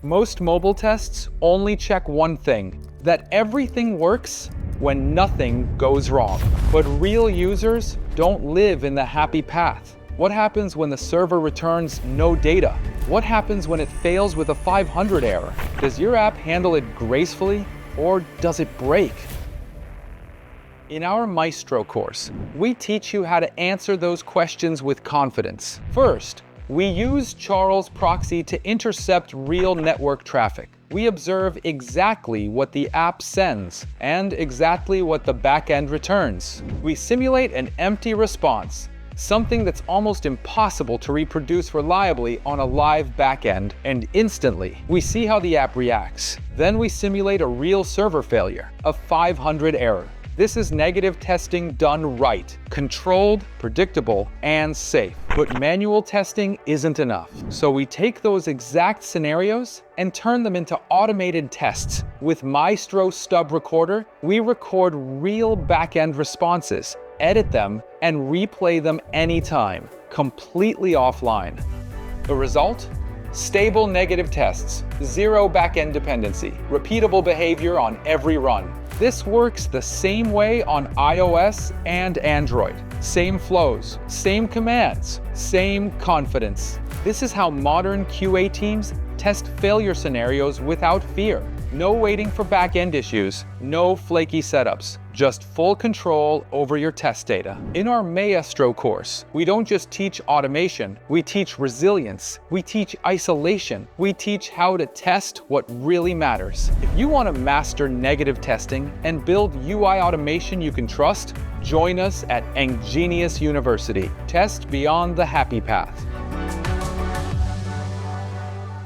Most mobile tests only check one thing, that everything works when nothing goes wrong. But real users don't live in the happy path. What happens when the server returns no data? What happens when it fails with a 500 error? Does your app handle it gracefully, or does it break? In our Maestro course, we teach you how to answer those questions with confidence. First, we use Charles Proxy to intercept real network traffic. We observe exactly what the app sends and exactly what the backend returns. We simulate an empty response, something that's almost impossible to reproduce reliably on a live backend, and instantly, we see how the app reacts. Then we simulate a real server failure, a 500 error. This is negative testing done right, controlled, predictable, and safe. But manual testing isn't enough. So we take those exact scenarios and turn them into automated tests. With Maestro Stub Recorder, we record real backend responses, edit them, and replay them anytime, completely offline. The result? Stable negative tests, zero backend dependency, repeatable behavior on every run. This works the same way on iOS and Android. Same flows, same commands, same confidence. This is how modern QA teams test failure scenarios without fear. No waiting for back-end issues, no flaky setups, just full control over your test data. In our Maestro course, we don't just teach automation, we teach resilience, we teach isolation, we teach how to test what really matters. If you want to master negative testing and build UI automation you can trust, join us at Engenious University. Test beyond the happy path.